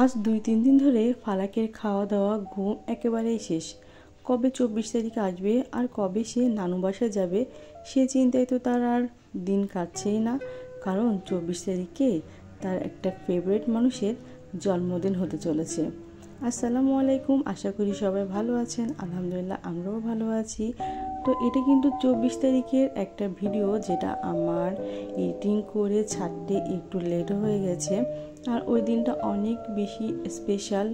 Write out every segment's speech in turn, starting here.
আজ 2-3 দিন ধরে ফালাকের খাওয়া দাওয়া ঘুম একেবারেই শেষ। কবে 24 তারিখে আসবে আর কবে সে নানু বাসায় যাবে সে চিন্তায় তো তার আর দিন কাটছেই না। কারণ 24 তারিখে তার একটা ফেভারিট মানুষের জন্মদিন হতে চলেছে। আসসালামু আলাইকুম, আশা করি সবাই ভালো আছেন। আলহামদুলিল্লাহ আমরাও ভালো আছি। তো এটা কিন্তু 24 তারিখের একটা ভিডিও, যেটা আমার এডিটিং করে ছাড়তে একটু লেট হয়ে গেছে। আর ওই দিনটা অনেক বেশি স্পেশাল,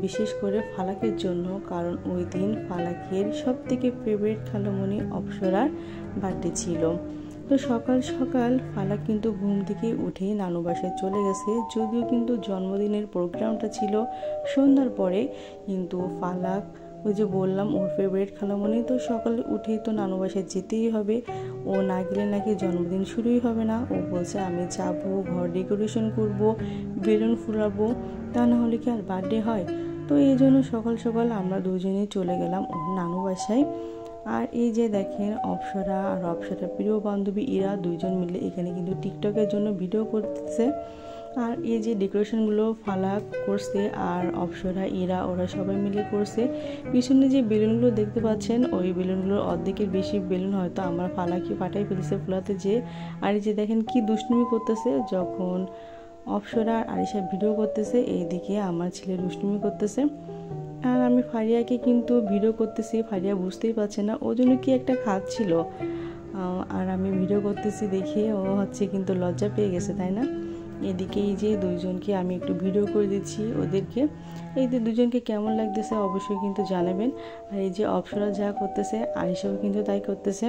বিশেষ করে ফালাকের জন্য, কারণ ওই দিন ফালাকের সব থেকে ফেভারিট খালামণি অপ্সরার বার্থডে ছিল। তো সকাল সকাল ফালাক কিন্তু ঘুম থেকে উঠে নানু বাসায় চলে গেছে। যদিও কিন্তু জন্মদিনের প্রোগ্রামটা ছিল সন্ধ্যার পরে, কিন্তু ফালাক ওই যে বললাম ওর ফেভারিট খালামণি, তো সকালে উঠেই তো নানু বাসায় যেতেই হবে। ও না গেলে নাকি জন্মদিন শুরুই হবে না। ও বলছে আমি যাবো, ঘর ডেকোরেশন করব, বেলুন ফুলাবো, তা না হলে কি আর বার্থডে হয়। তো এই জন্য সকাল সকাল আমরা দুজনেই চলে গেলাম ওর নানু বাসায়। আর এই যে দেখেন অপ্সরা আর অপ্সরার প্রিয় বান্ধবী ইরা দুইজন মিলে এখানে কিন্তু টিকটকের জন্য ভিডিও করতেছে। আর এই যে ডেকোরেশনগুলো ফালাক করছে আর অপ্সরা ইরা ওরা সবাই মিলে করছে। পিছনে যে বেলুনগুলো দেখতে পাচ্ছেন ওই বেলুনগুলোর অর্ধেকের বেশি বেলুন হয়তো আমার ফালাকই পাঠাই ফেলেছে ফুলাতে যে। আর এই যে দেখেন কি দুষ্টুমি করতেছে, যখন অপ্সরা আর আরিশা ভিডিও করতেছে এইদিকে আমার ছেলে দুষ্টুমি করতেছে। আর আমি ফারিয়াকে কিন্তু ভিডিও করতেছি, ফারিয়া বুঝতেই পারছে না, ও জন্য কি একটা খাচ্ছিল। আর আমি ভিডিও করতেছি দেখে ও হচ্ছে কিন্তু লজ্জা পেয়ে গেছে, তাই না। এদিকে এই যে দুইজনকে আমি একটু ভিডিও করে দিচ্ছি ওদেরকে। এই যে দুজনকে কেমন লাগতেছে অবশ্যই কিন্তু জানাবেন। আর এই যে অপ্সরা যা করতেছে আরিশাও কিন্তু তাই করতেছে।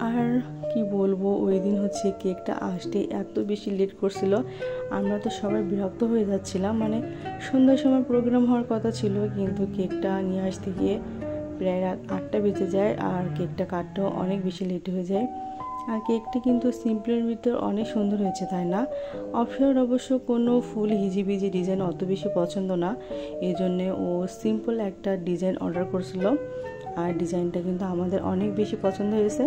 আর কি বলবো, ওই দিন হচ্ছে কেকটা আসতে এত বেশি লেট করছিল, আমরা তো সবাই বিরক্ত হয়ে যাচ্ছিলাম। মানে সন্ধ্যার সময় প্রোগ্রাম হওয়ার কথা ছিল, কিন্তু কেকটা নিয়ে আসতে গিয়ে প্রায় রাত 8টা বেজে যায় আর কেকটা কাটতেও অনেক বেশি লেট হয়ে যায়। আর কেকটা কিন্তু সিম্পলের ভিতর অনেক সুন্দর হয়েছে, তাই না। অপ্সরার অবশ্য কোনো ফুল হিজিবিজি ডিজাইন অত বেশি পছন্দ না, এই জন্যে ও সিম্পল একটা ডিজাইন অর্ডার করছিল। আর ডিজাইনটা কিন্তু আমাদের অনেক বেশি পছন্দ হয়েছে।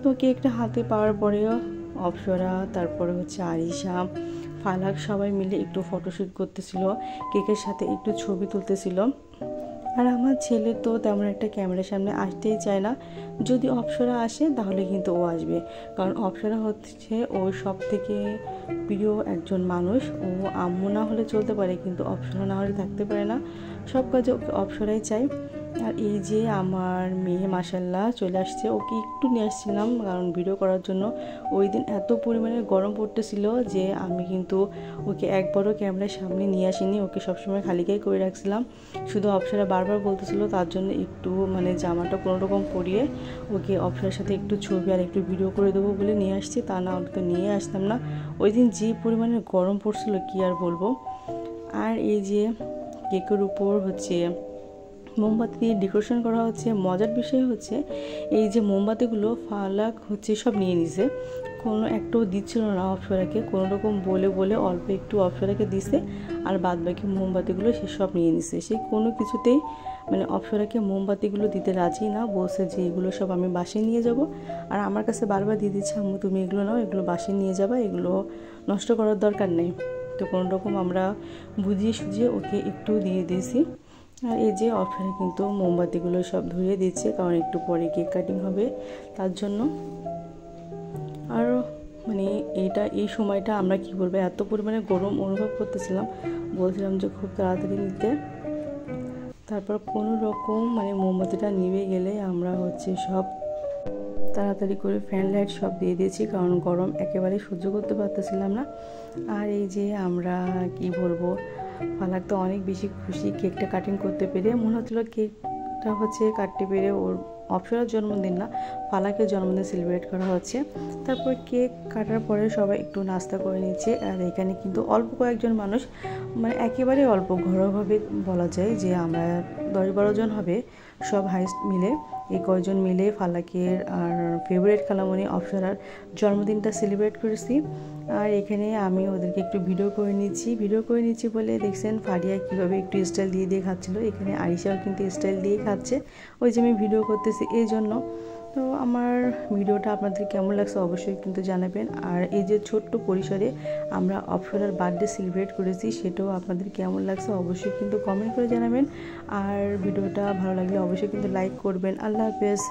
তো কেকটা হাতে পাওয়ার পরেও অপ্সরা, তারপরে হচ্ছে আরিশা, ফালাক সবাই মিলে একটু ফটোশ্যুট করতেছিল, কেকের সাথে একটু ছবি তুলতেছিল। আর আমার ছেলে তো তেমন একটা ক্যামেরার সামনে আসতেই চায় না। যদি অপ্সরা আসে তাহলে কিন্তু ও আসবে, কারণ অপ্সরা হচ্ছে ওর সব থেকে প্রিয় একজন মানুষ। ও আম্মু না হলে চলতে পারে, কিন্তু অপ্সরা না হলে থাকতে পারে না, সব কাজে ওকে অপ্সরাই চাই। আর এই যে আমার মেয়ে মাশাল্লাহ চলে আসছে, ওকে একটু নিয়ে আসছিলাম কারণ ভিডিও করার জন্য। ওই দিন এত পরিমাণে গরম পড়তেছিল যে আমি কিন্তু ওকে একবারও ক্যামেরার সামনে নিয়ে আসিনি, ওকে সবসময় খালি গায়ে করে রাখছিলাম। শুধু অপ্সরা বারবার বলতেছিল, তার জন্য একটু মানে জামাটা কোনোরকম পরিয়ে ওকে অপ্সরার সাথে একটু ছবি আর একটু ভিডিও করে দেবো বলে নিয়ে আসছি, তা না হলে তো নিয়ে আসতাম না। ওই দিন যে পরিমাণে গরম পড়ছিল কি আর বলবো। আর এই যে কেকের উপর হচ্ছে মোমবাতি দিয়ে ডেকোরেশন করা হচ্ছে। মজার বিষয় হচ্ছে এই যে মোমবাতিগুলো ফালাক হচ্ছে সব নিয়ে নিছে, কোনো একটাও দিচ্ছিল না অপ্সরাকে, কোনো রকম বলে বলে অল্প একটু অপ্সরাকে দিছে, আর বাদ বাকি মোমবাতিগুলো সে সব নিয়ে নিছে। সে কোনো কিছুতেই মানে অপ্সরাকে মোমবাতিগুলো দিতে রাজি না, বলছে যে এগুলো সব আমি বাসায় নিয়ে যাব। আর আমার কাছে বারবার দিয়ে দিচ্ছে আম্মু তুমি এগুলো নাও, এগুলো বাসায় নিয়ে যাবা, এগুলো নষ্ট করার দরকার নেই। তো কোনো রকম আমরা বুঝিয়ে সুঝিয়ে ওকে একটু দিয়ে দিয়েছি। আর এই যে অপ্সরা কিন্তু মোমবাতিগুলো সব ধরিয়ে দিচ্ছে, কারণ একটু পরে কেক কাটিং হবে তার জন্য। আর মানে এই সময়টা আমরা কি বলবো, এত পরিমাণে গরম অনুভব করতেছিলাম, বলছিলাম যে খুব তাড়াতাড়ি নিতে। তারপর কোনো রকম মানে মোমবাতিটা নিভে গেলে আমরা হচ্ছে সব তাড়াতাড়ি করে ফ্যান লাইট সব দিয়ে দিয়েছি, কারণ গরম একেবারে সহ্য করতে পারতেছিলাম না। আর এই যে আমরা কি বলবো, ফালাক তো অনেক বেশি খুশি কেকটা কাটিং করতে পেরে। মনে হচ্ছিল কেকটা হচ্ছে কাটতে পেরে ওর অপ্সরার জন্মদিন না, ফালাকের জন্মদিন সেলিব্রেট করা হচ্ছে। তারপর কেক কাটার পরে সবাই একটু নাস্তা করে নিচ্ছে। আর এখানে কিন্তু অল্প কয়েকজন মানুষ, মানে একেবারে অল্প, ঘরোয়াভাবে বলা যায় যে আমরা 10-12 জন হবে সব হাইস্ট মিলে। এই কয়জন মিলে ফালাকের আর ফেভারিট খালামণি অপ্সরার জন্মদিনটা সেলিব্রেট করেছি। আর এখানে আমি ওদেরকে একটু ভিডিও করে নিচ্ছি বলে দেখছেন ফারিয়া কীভাবে একটু স্টাইল দিয়ে খাচ্ছিলো। এখানে আরিশাও কিন্তু স্টাইল দিয়ে খাচ্ছে, ওই যে আমি ভিডিও করতেছি এই জন্য। তো আমার ভিডিওটা আপনাদের কেমন লাগছে অবশ্যই কিন্তু জানাবেন। আর এই যে ছোট্ট পরিসরে আমরা অপসরার বার্থডে সেলিব্রেট করেছি সেটাও আপনাদের কেমন লাগছে অবশ্যই কিন্তু কমেন্ট করে জানাবেন। আর ভিডিওটা ভালো লাগলে অবশ্যই কিন্তু লাইক করবেন। আল্লাহ হাফেজ।